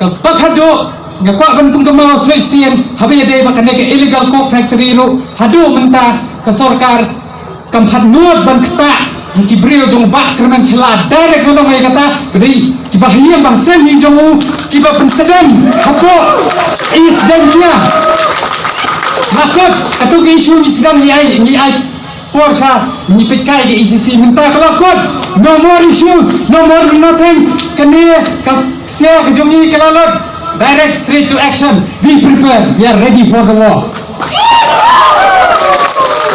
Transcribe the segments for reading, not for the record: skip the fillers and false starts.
Pakhado ngakwa ban pung kamau Swissian habe de bakane ke illegal coke factory ru hadu menta ke sarkar kamhat nuat ban kata ki brio jong bak kerman chela direct lo mai kata beri ki bahia bahasa ni jong ki ba pentadam hapo is dania makot katu ke isu ni sedang ni ai Porsche ni pekai ke ICC minta kelakot no more issue no more nothing kene ka sia ke jongi kelalot direct straight to action we prepare we are ready for the war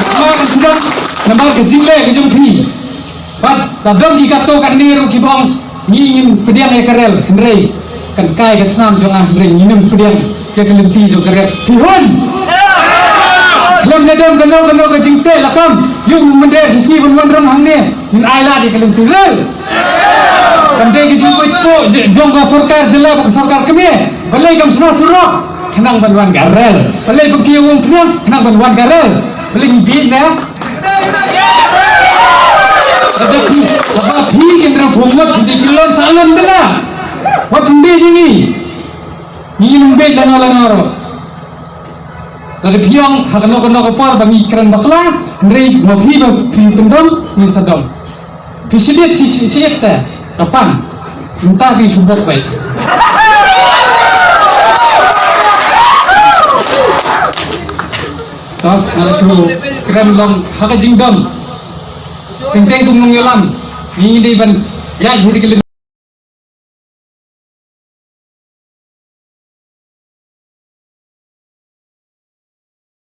semangat sedang nampak ke jingle ke jongpi but tadom di kato kan niru ki bong ngin pediang e karel hendrei kan kai ke snam jong hendrei nginem pediang ke kelenti jo karel tihon lem nedam gano ke jingte lakam yung mende sisi won hangne min aila di kelenti rel kan de ki jingoi po jong ka sarkar jela sarkar keme balai kam sna surok kenang banwan garel balai bagi wong kenang banwan garel balai ngibit na ada phi kendra phomot di kilon salam dela wa tumbe jingi ni numbe lanaro dari piang hakano ko par bangi kran bakla ndrei mo phi pendom ni sadom pisidet siet ta kapan entah di subok baik tak ala suhu kran long haka jingdom tenteng tung nung yalam ni dei ban ya jadi